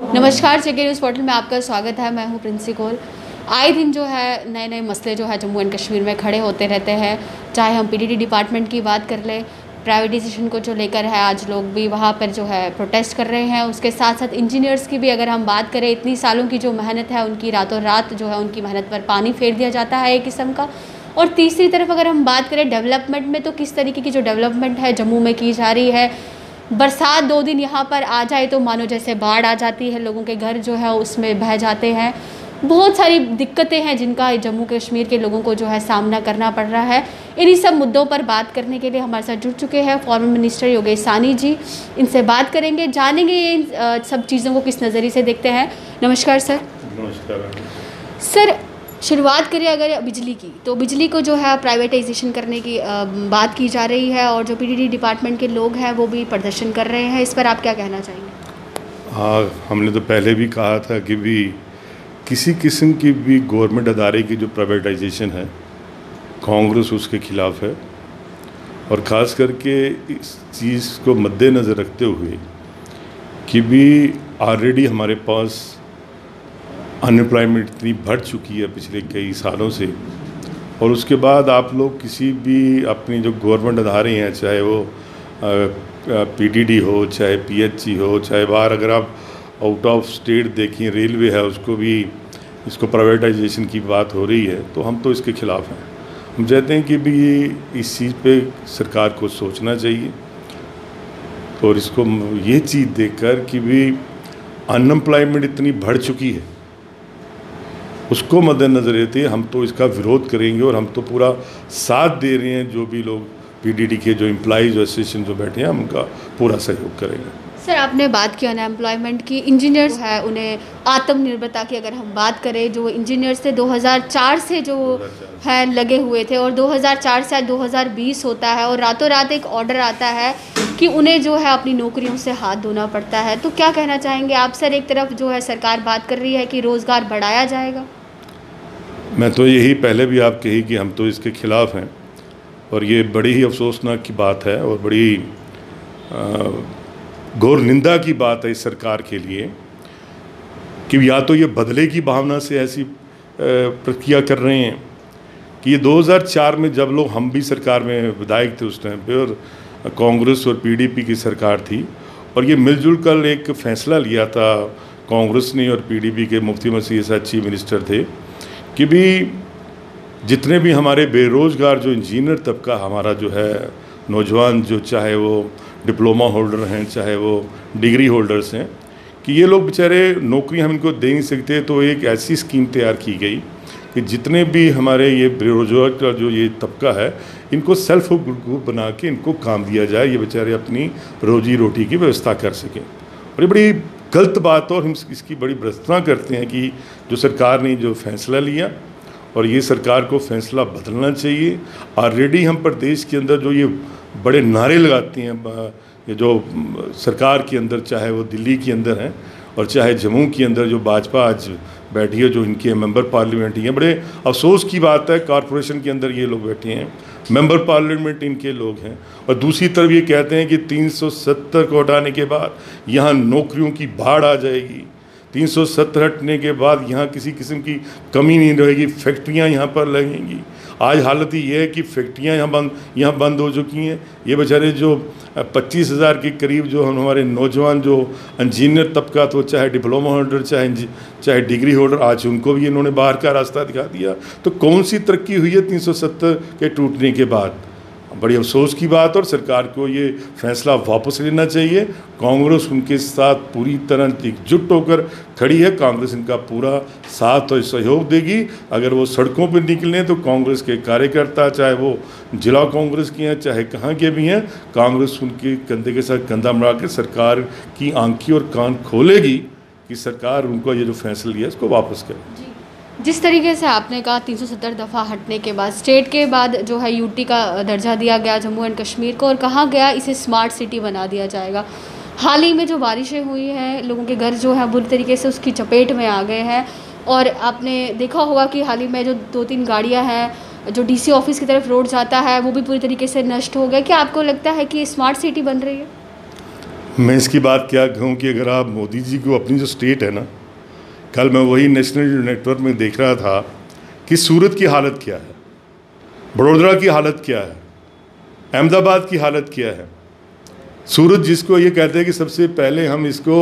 नमस्कार, check news portal में आपका स्वागत है। मैं हूं प्रिंसी कौल। आए दिन जो है नए नए मसले जो है जम्मू एंड कश्मीर में खड़े होते रहते हैं। चाहे हम पीडीडी डिपार्टमेंट की बात कर लें, प्राइवेटाइजेशन को जो लेकर है, आज लोग भी वहां पर जो है प्रोटेस्ट कर रहे हैं। उसके साथ साथ इंजीनियर्स की भी अगर हम बात करें, इतनी सालों की जो मेहनत है उनकी रातों रात जो है उनकी मेहनत पर पानी फेर दिया जाता है एक किस्म का। और तीसरी तरफ अगर हम बात करें डेवलपमेंट में, तो किस तरीके की जो डेवलपमेंट है जम्मू में की जा रही है। बरसात 2 दिन यहाँ पर आ जाए तो मानो जैसे बाढ़ आ जाती है, लोगों के घर जो है उसमें बह जाते हैं। बहुत सारी दिक्कतें हैं जिनका जम्मू कश्मीर के लोगों को जो है सामना करना पड़ रहा है। इन्हीं सब मुद्दों पर बात करने के लिए हमारे साथ जुड़ चुके हैं फॉर्मर मिनिस्टर योगेश साहनी जी। इनसे बात करेंगे, जानेंगे ये सब चीज़ों को किस नज़रिए से देखते हैं। नमस्कार सर। नमस्कार सर, शुरुआत करें अगर बिजली की, तो बिजली को जो है प्राइवेटाइजेशन करने की बात की जा रही है और जो पीडीडी डिपार्टमेंट के लोग हैं वो भी प्रदर्शन कर रहे हैं। इस पर आप क्या कहना चाहेंगे? हाँ, हमने तो पहले भी कहा था कि भी किसी किस्म की भी गवर्नमेंट अदारे की जो प्राइवेटाइजेशन है, कांग्रेस उसके खिलाफ है। और ख़ास करके इस चीज़ को मद्देनज़र रखते हुए कि भी ऑलरेडी हमारे पास अनएम्प्लॉयमेंट इतनी बढ़ चुकी है पिछले कई सालों से, और उसके बाद आप लोग किसी भी अपनी जो गवर्नमेंट अदारे हैं, चाहे वो पीडीडी हो, चाहे पीएचई हो, चाहे बाहर अगर आप आउट ऑफ स्टेट देखें, रेलवे है, उसको भी इसको प्राइवेटाइजेशन की बात हो रही है, तो हम तो इसके ख़िलाफ़ हैं। हम चाहते हैं कि भी इस चीज़ पे सरकार को सोचना चाहिए और इसको ये चीज़ देखकर कि भी अनएम्प्लॉयमेंट इतनी बढ़ चुकी है, उसको मद्देनज़र रहते हम तो इसका विरोध करेंगे। और हम तो पूरा साथ दे रहे हैं, जो भी लोग पीडीडी के जो एम्प्लॉइज एसोसिएशन जो बैठे हैं, हम उनका पूरा सहयोग करेंगे। सर, आपने बात की अनएम्प्लॉयमेंट की। इंजीनियर्स है, उन्हें आत्मनिर्भरता की अगर हम बात करें, जो इंजीनियर्स थे 2004 से जो है लगे हुए थे और 2004 से आज 2020 होता है और रातों रात एक ऑर्डर आता है कि उन्हें जो है अपनी नौकरियों से हाथ धोना पड़ता है। तो क्या कहना चाहेंगे आप सर? एक तरफ जो है सरकार बात कर रही है कि रोज़गार बढ़ाया जाएगा। मैं तो यही पहले भी आप कही कि हम तो इसके ख़िलाफ़ हैं, और ये बड़ी ही अफसोसनाक की बात है और बड़ी घोर निंदा की बात है इस सरकार के लिए कि या तो ये बदले की भावना से ऐसी प्रक्रिया कर रहे हैं कि ये 2004 में जब लोग हम भी सरकार में विधायक थे उस टाइम पे, और कांग्रेस और पीडीपी की सरकार थी, और ये मिलजुल कर एक फ़ैसला लिया था कांग्रेस ने और पीडीपी के मुफ्ती मसीह साहब चीफ मिनिस्टर थे कि भी जितने भी हमारे बेरोज़गार जो इंजीनियर तबका हमारा जो है, नौजवान जो चाहे वो डिप्लोमा होल्डर हैं, चाहे वो डिग्री होल्डर्स हैं, कि ये लोग बेचारे नौकरी हम इनको दे नहीं सकते। तो एक ऐसी स्कीम तैयार की गई कि जितने भी हमारे ये बेरोज़गार का जो ये तबका है, इनको सेल्फ ग्रुप बना के इनको काम दिया जाए, ये बेचारे अपनी रोजी रोटी की व्यवस्था कर सकें। और ये बड़ी गलत बात, और हम इसकी बड़ी भर्त्सना करते हैं कि जो सरकार ने जो फैसला लिया, और ये सरकार को फैसला बदलना चाहिए। ऑलरेडी हम प्रदेश के अंदर जो ये बड़े नारे लगाते हैं, ये जो सरकार के अंदर, चाहे वो दिल्ली के अंदर हैं और चाहे जम्मू के अंदर जो भाजपा आज बैठी है, जो इनके मेंबर पार्लियामेंट ही हैं, बड़े अफसोस की बात है, कॉरपोरेशन के अंदर ये लोग बैठे हैं, मेंबर पार्लियामेंट इनके लोग हैं, और दूसरी तरफ ये कहते हैं कि 370 को हटाने के बाद यहाँ नौकरियों की बाढ़ आ जाएगी। 370 हटने के बाद यहाँ किसी किस्म की कमी नहीं रहेगी, फैक्ट्रियाँ यहाँ पर लगेंगी। आज हालत ये है कि फैक्ट्रियाँ यहाँ बंद हो चुकी हैं। ये बेचारे जो 25,000 के करीब जो हमारे नौजवान जो इंजीनियर तबका, तो चाहे डिप्लोमा होल्डर चाहे डिग्री होल्डर, आज उनको भी इन्होंने बाहर का रास्ता दिखा दिया। तो कौन सी तरक्की हुई है 370 के टूटने के बाद? बड़ी अफसोस की बात, और सरकार को ये फैसला वापस लेना चाहिए। कांग्रेस उनके साथ पूरी तरह एकजुट होकर खड़ी है, कांग्रेस इनका पूरा साथ और सहयोग देगी। अगर वो सड़कों पर निकलें तो कांग्रेस के कार्यकर्ता, चाहे वो जिला कांग्रेस के हैं, चाहे कहाँ के भी हैं, कांग्रेस उनके कंधे के साथ कंधा मिला के सरकार की आंखें और कान खोलेगी कि सरकार उनको ये जो फैसला लिया इसको वापस करे। जिस तरीके से आपने कहा 370 दफ़ा हटने के बाद स्टेट के बाद जो है यूटी का दर्जा दिया गया जम्मू एंड कश्मीर को, और कहा गया इसे स्मार्ट सिटी बना दिया जाएगा। हाल ही में जो बारिशें हुई हैं, लोगों के घर जो है बुरी तरीके से उसकी चपेट में आ गए हैं, और आपने देखा होगा कि हाल ही में जो 2-3 गाड़ियाँ हैं, जो डीसी ऑफिस की तरफ रोड जाता है, वो भी पूरी तरीके से नष्ट हो गया। क्या आपको लगता है कि स्मार्ट सिटी बन रही है? मैं इसकी बात क्या कहूँ कि अगर आप मोदी जी को अपनी जो स्टेट है ना, कल मैं वही नेशनल नेटवर्क में देख रहा था कि सूरत की हालत क्या है, बड़ोदरा की हालत क्या है, अहमदाबाद की हालत क्या है। सूरत जिसको ये कहते हैं कि सबसे पहले हम इसको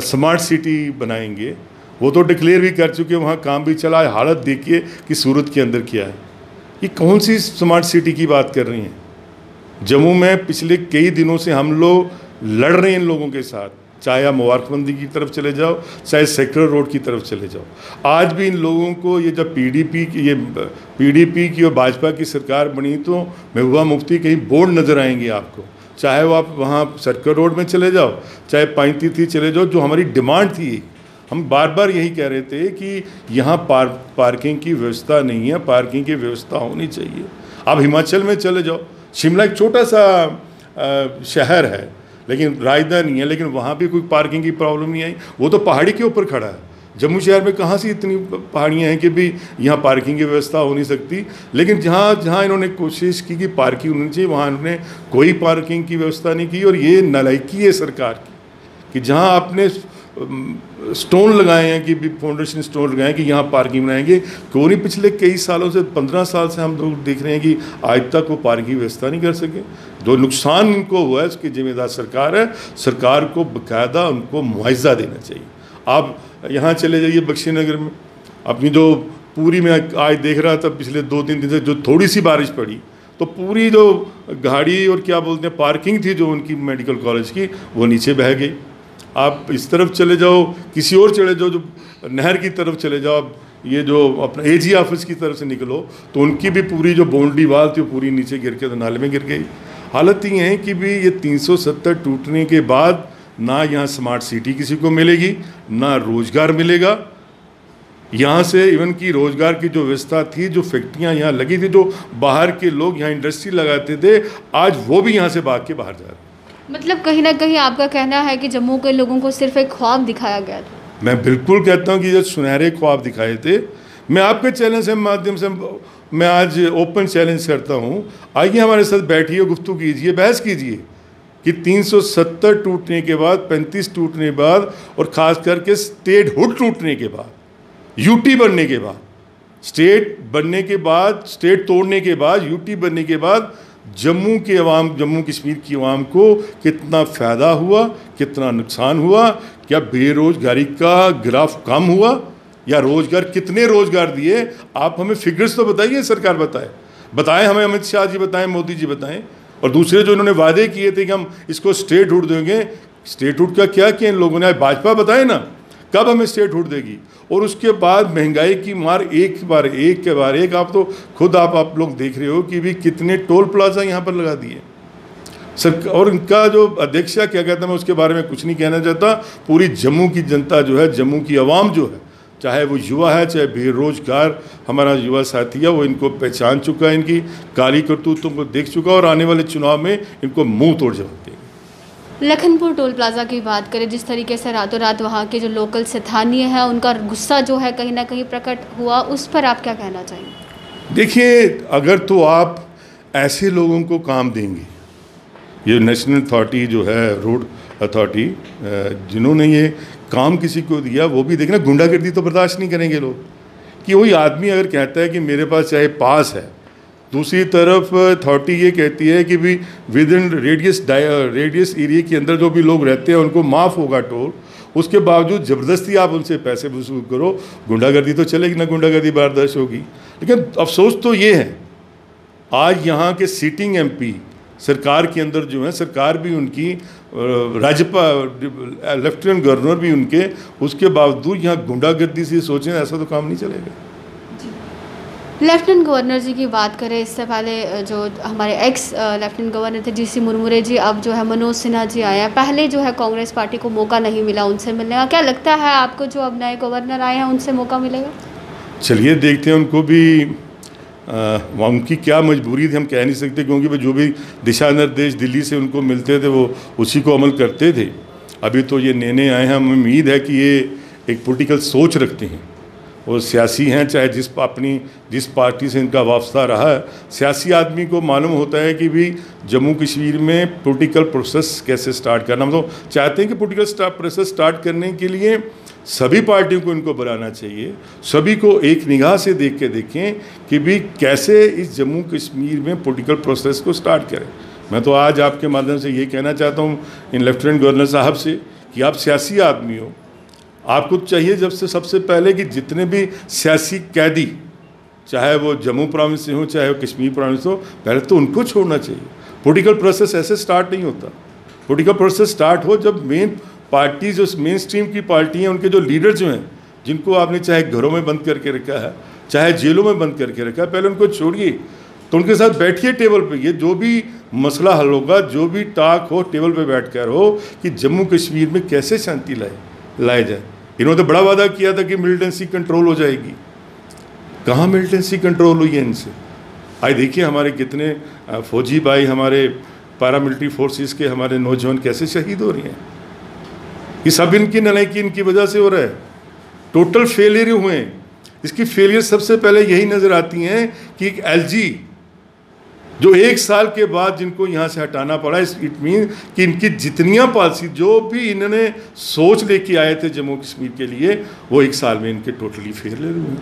स्मार्ट सिटी बनाएंगे, वो तो डिक्लेयर भी कर चुके, वहाँ काम भी चला है। हालत देखिए कि सूरत के अंदर क्या है। ये कौन सी स्मार्ट सिटी की बात कर रही हैं। जम्मू में पिछले कई दिनों से हम लोग लड़ रहे हैं इन लोगों के साथ, चाहे आप मुबारकमंदी की तरफ चले जाओ, चाहे सेक्टर रोड की तरफ चले जाओ। आज भी इन लोगों को ये जब पीडीपी की और भाजपा की सरकार बनी तो महबूबा मुफ्ती कहीं बोर्ड नज़र आएंगे आपको, चाहे वो आप वहाँ सर्कल रोड में चले जाओ, चाहे पाइंती चले जाओ। जो हमारी डिमांड थी, हम बार बार यही कह रहे थे कि यहाँ पार्किंग की व्यवस्था नहीं है, पार्किंग की व्यवस्था होनी चाहिए। आप हिमाचल में चले जाओ, शिमला एक छोटा सा शहर है लेकिन राजधानी है, लेकिन वहाँ भी कोई पार्किंग की प्रॉब्लम नहीं आई। वो तो पहाड़ी के ऊपर खड़ा है। जम्मू शहर में कहाँ से इतनी पहाड़ियाँ हैं कि भी यहाँ पार्किंग की व्यवस्था हो नहीं सकती। लेकिन जहाँ जहाँ इन्होंने कोशिश की कि पार्किंग होनी चाहिए, वहाँ इन्होंने कोई पार्किंग की व्यवस्था नहीं की। और ये नालायकी है सरकार की कि जहाँ आपने स्टोन लगाए हैं कि भी फाउंडेशन स्टोन लगाए हैं कि यहाँ पार्किंग बनाएंगे, क्यों नहीं पिछले कई सालों से 15 साल से हम लोग देख रहे हैं कि आज तक वो पार्किंग की व्यवस्था नहीं कर सके। जो नुकसान इनको हुआ है उसकी जिम्मेदार सरकार है। सरकार को बाकायदा उनको मुआवजा देना चाहिए। आप यहाँ चले जाइए बख्शी नगर में, अपनी जो पूरी में आज देख रहा था पिछले 2-3 दिन से जो थोड़ी सी बारिश पड़ी तो पूरी जो गाड़ी और क्या बोलते हैं पार्किंग थी जो उनकी मेडिकल कॉलेज की, वो नीचे बह गई। आप इस तरफ चले जाओ, किसी और चले जाओ, जो नहर की तरफ चले जाओ, आप ये जो अपना एजी ऑफिस की तरफ से निकलो तो उनकी भी पूरी जो बाउंड्री वाल थी वो पूरी नीचे गिर के तो नाले में गिर गई। हालत ये है कि भी ये 370 टूटने के बाद ना यहाँ स्मार्ट सिटी किसी को मिलेगी, ना रोज़गार मिलेगा। यहाँ से इवन की रोज़गार की जो व्यवस्था थी, जो फैक्ट्रियाँ यहाँ लगी थी, जो बाहर के लोग यहाँ इंडस्ट्री लगाते थे, आज वो भी यहाँ से भाग के बाहर जा रहे हैं। मतलब कहीं ना कहीं आपका कहना है कि जम्मू के लोगों को सिर्फ एक ख्वाब दिखाया गया था। मैं बिल्कुल कहता हूँ कि जो सुनहरे ख्वाब दिखाए थे। मैं आपके चैनल से माध्यम से मैं आज ओपन चैलेंज करता हूँ, आइए हमारे साथ बैठिए, गुफ्तगू कीजिए, बहस कीजिए कि 370 टूटने के बाद, 35 टूटने के बाद और ख़ास करके स्टेट हुड टूटने के बाद, यूटी बनने के बाद, स्टेट बनने के बाद, स्टेट तोड़ने के बाद, यूटी बनने के बाद जम्मू के अवाम, जम्मू कश्मीर की अवाम को कितना फ़ायदा हुआ, कितना नुकसान हुआ। क्या बेरोज़गारी का ग्राफ कम हुआ या रोज़गार, कितने रोज़गार दिए? आप हमें फिगर्स तो बताइए, सरकार बताएं हमें, अमित शाह जी बताएं, मोदी जी बताएं। और दूसरे जो इन्होंने वादे किए थे कि हम इसको स्टेट हुड देंगे, स्टेट हुड का क्या किया इन लोगों ने? भाजपा बताए ना कब हमें स्टेट हुड देगी। और उसके बाद महंगाई की मार एक के बाद एक। आप तो खुद आप लोग देख रहे हो कि भी कितने टोल प्लाजा यहाँ पर लगा दिए सर। और इनका जो अध्यक्ष क्या कहता है, मैं उसके बारे में कुछ नहीं कहना चाहता। पूरी जम्मू की जनता जो है, जम्मू की आवाम जो है, चाहे वो युवा है, चाहे बेरोजगार हमारा युवा साथी है, वो इनको पहचान चुका है, इनकी काली करतूतों को देख चुका और आने वाले चुनाव में इनको मुंह तोड़ जवाब देंगे। लखनपुर टोल प्लाज़ा की बात करें, जिस तरीके से रातों रात वहाँ के जो लोकल स्थानीय हैं उनका गुस्सा जो है कहीं ना कहीं प्रकट हुआ, उस पर आप क्या कहना चाहेंगे? देखिए, अगर तो आप ऐसे लोगों को काम देंगे, ये नेशनल अथॉरिटी जो है, रोड अथॉरिटी, जिन्होंने ये काम किसी को दिया, वो भी देखना गुंडागर्दी तो बर्दाश्त नहीं करेंगे लोग। कि वही आदमी अगर कहता है कि मेरे पास चाहे पास है, दूसरी तरफ अथॉरिटी ये कहती है कि भी विद इन रेडियस एरिया के अंदर जो भी लोग रहते हैं उनको माफ़ होगा टोल, उसके बावजूद ज़बरदस्ती आप उनसे पैसे वसूल करो, गुंडागर्दी तो चलेगी ना, गुंडागर्दी बर्दाश्त होगी। लेकिन अफसोस तो ये है, आज यहाँ के सिटिंग एमपी सरकार के अंदर जो है, सरकार भी उनकी, राज्यपाल, लेफ्टिनेंट गवर्नर भी उनके, उसके बावजूद यहाँ गुंडागर्दी से सोचें, ऐसा तो काम नहीं चलेगा। लेफ्टिनेंट गवर्नर जी की बात करें, इससे पहले जो हमारे एक्स लेफ्टिनेंट गवर्नर थे जीसी मुर्मुरे जी, अब जो है मनोज सिन्हा जी आए हैं। पहले जो है कांग्रेस पार्टी को मौका नहीं मिला उनसे मिलने का, क्या लगता है आपको जो अब नए गवर्नर आए हैं उनसे मौका मिलेगा? चलिए देखते हैं, उनको भी उनकी क्या मजबूरी थी हम कह नहीं सकते, क्योंकि जो भी दिशा निर्देश दिल्ली से उनको मिलते थे वो उसी को अमल करते थे। अभी तो ये नए आए हैं, हमें उम्मीद है कि ये एक पॉलिटिकल सोच रखते हैं, वो सियासी हैं, चाहे जिस पार्टी से इनका वास्ता रहा है, सियासी आदमी को मालूम होता है कि भी जम्मू कश्मीर में पॉलिटिकल प्रोसेस कैसे स्टार्ट करना। हम तो चाहते हैं कि पॉलिटिकल प्रोसेस स्टार्ट करने के लिए सभी पार्टियों को इनको बुलाना चाहिए, सभी को एक निगाह से देखें कि भी कैसे इस जम्मू कश्मीर में पॉलिटिकल प्रोसेस को स्टार्ट करें। मैं तो आज आपके माध्यम से ये कहना चाहता हूँ इन लेफ्टिनेंट गवर्नर साहब से कि आप सियासी आदमी हो, आपको चाहिए जब से सबसे पहले कि जितने भी सियासी कैदी, चाहे वो जम्मू प्रोविंस से हो चाहे वो कश्मीर प्रोविंस हो, पहले तो उनको छोड़ना चाहिए। पॉलिटिकल प्रोसेस ऐसे स्टार्ट नहीं होता। पॉलिटिकल प्रोसेस स्टार्ट हो जब मेन पार्टी, जो मेन स्ट्रीम की पार्टी हैं, उनके जो लीडर जो हैं, जिनको आपने चाहे घरों में बंद करके रखा है चाहे जेलों में बंद करके रखा है, पहले उनको छोड़िए, तो उनके साथ बैठिए टेबल पे। ये जो भी मसला हल होगा, जो भी टाक हो, टेबल पे बैठकर हो कि जम्मू कश्मीर में कैसे शांति लाया जाए। इन्होंने तो बड़ा वादा किया था कि मिलिटेंसी कंट्रोल हो जाएगी, कहाँ मिलिटेंसी कंट्रोल हुई है इनसे। आज देखिए हमारे कितने फौजी भाई, हमारे पैरामिलिट्री फोर्सेस के हमारे नौजवान कैसे शहीद हो रहे हैं। ये सब इनकी नलायकी, इनकी वजह से हो रहा है। टोटल फेलियर हुए हैं। इसकी फेलियर सबसे पहले यही नज़र आती हैं कि एक एलजी जो 1 साल के बाद जिनको यहाँ से हटाना पड़ा, इट मीन कि इनकी जितनियाँ पॉलिसी जो भी इन्होंने सोच लेके आए थे जम्मू कश्मीर के लिए, वो 1 साल में इनके टोटली फेलियर हुए।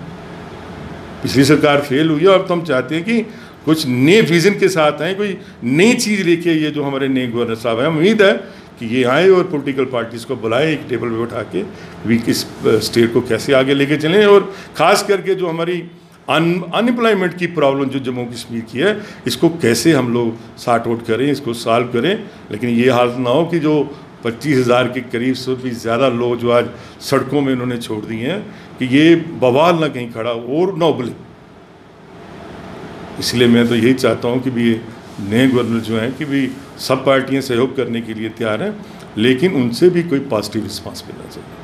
पिछली सरकार फेल हुई है और तो हम चाहते हैं कि कुछ नए विज़न के साथ आए, कोई नई चीज़ लेके। ये जो हमारे नए गवर्नर साहब हैं, उम्मीद है कि ये आए और पॉलिटिकल पार्टीज़ को बुलाएं, एक टेबल पे बैठा के भी किस स्टेट को कैसे आगे लेके चलें, और ख़ास करके जो हमारी अनएम्प्लॉयमेंट की प्रॉब्लम जो जम्मू कश्मीर की है, इसको कैसे हम लोग सॉर्ट आउट करें, इसको सॉल्व करें। लेकिन ये हालत ना हो कि जो 25,000 के करीब से भी ज़्यादा लोग जो आज सड़कों में इन्होंने छोड़ दिए हैं, कि ये बवाल ना कहीं खड़ा और ना उबले। इसलिए मैं तो यही चाहता हूँ कि भी ये नए गवर्नर जो हैं कि भी सब पार्टियाँ सहयोग करने के लिए तैयार हैं, लेकिन उनसे भी कोई पॉजिटिव रिस्पांस मिलना चाहिए।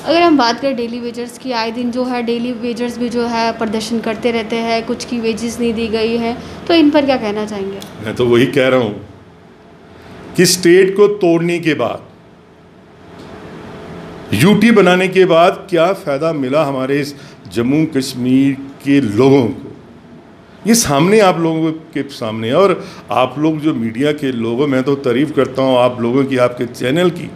अगर हम बात करें डेली वेजर्स की, आए दिन जो है डेली वेजर्स भी जो है प्रदर्शन करते रहते हैं, कुछ की वेजेस नहीं दी गई है, तो इन पर क्या कहना चाहेंगे? मैं तो वही कह रहा हूँ कि स्टेट को तोड़ने के बाद, यूटी बनाने के बाद क्या फ़ायदा मिला हमारे इस जम्मू कश्मीर के लोगों को? ये सामने आप लोगों के सामने है। और आप लोग जो मीडिया के लोग हो, मैं तो तारीफ़ करता हूँ आप लोगों की, आपके चैनल की,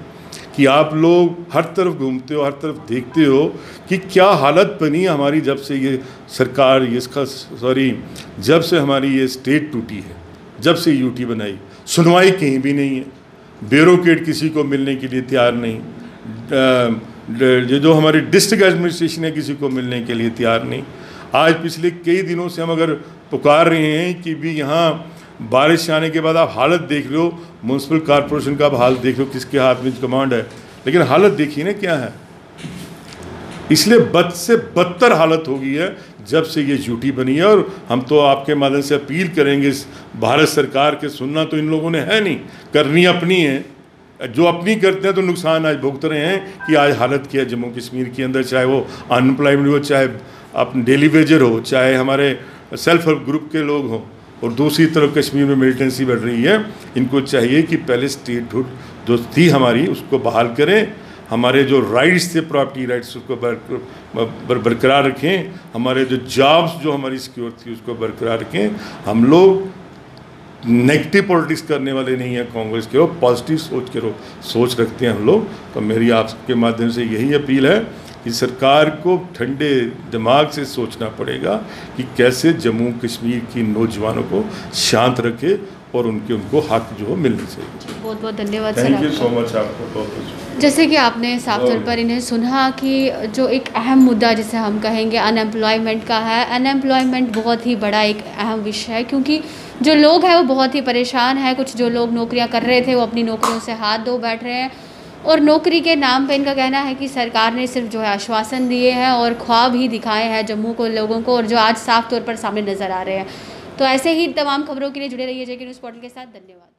कि आप लोग हर तरफ घूमते हो, हर तरफ देखते हो कि क्या हालत बनी हमारी जब से ये सरकार, जब से हमारी ये स्टेट टूटी है, जब से यूटी बनाई। सुनवाई कहीं भी नहीं है, ब्यूरोक्रेट किसी को मिलने के लिए तैयार नहीं, ये जो हमारी डिस्ट्रिक्ट एडमिनिस्ट्रेशन है किसी को मिलने के लिए तैयार नहीं। आज पिछले कई दिनों से हम अगर पुकार रहे हैं कि भी यहाँ बारिश आने के बाद आप हालत देख लो, म्यूनसिपल कॉरपोरेशन का हाल देख लो, किसके हाथ में कमांड है, लेकिन हालत देखिए ना क्या है। इसलिए बद से बदतर हालत हो गई है जब से ये यूटी बनी है। और हम तो आपके माध्यम से अपील करेंगे भारत सरकार के, सुनना तो इन लोगों ने है नहीं, करनी अपनी है। जो अपनी करते हैं तो नुकसान आज भुगत रहे हैं कि आज हालत क्या है जम्मू कश्मीर के अंदर, चाहे वो अनएम्प्लॉयमेंट हो, चाहे अपने डेली वेजर हो, चाहे हमारे सेल्फ हेल्प ग्रुप के लोग हों, और दूसरी तरफ कश्मीर में मिलिटेंसी बढ़ रही है। इनको चाहिए कि पहले स्टेटहुड जो थी हमारी उसको बहाल करें, हमारे जो राइट्स थे, प्रॉपर्टी राइट्स, उसको बरकरार रखें, हमारे जो जॉब्स, जो हमारी सिक्योर थी उसको बरकरार रखें। हम लोग नेगेटिव पॉलिटिक्स करने वाले नहीं हैं कांग्रेस के, और पॉजिटिव सोच रखते हैं हम लोग। तो मेरी आपके माध्यम से यही अपील है कि सरकार को ठंडे दिमाग से सोचना पड़ेगा कि कैसे जम्मू कश्मीर की नौजवानों को शांत रखे और उनको हक जो मिलना चाहिए। बहुत बहुत धन्यवाद sir, thank you so much आपको बहुत। जैसे कि आपने साफ तौर पर इन्हें सुना कि जो एक अहम मुद्दा जिसे हम कहेंगे अनएम्प्लॉयमेंट का है। अनएम्प्लॉयमेंट बहुत ही बड़ा एक अहम विषय है, क्योंकि जो लोग हैं वो बहुत ही परेशान हैं। कुछ जो लोग नौकरियां कर रहे थे वो अपनी नौकरियों से हाथ धो बैठ रहे हैं, और नौकरी के नाम पे इनका कहना है कि सरकार ने सिर्फ जो है आश्वासन दिए हैं और ख्वाब ही दिखाए हैं जम्मू को लोगों को, और जो आज साफ तौर पर सामने नज़र आ रहे हैं। तो ऐसे ही तमाम खबरों के लिए जुड़े रहिए जेके न्यूज़ पोर्टल के साथ। धन्यवाद।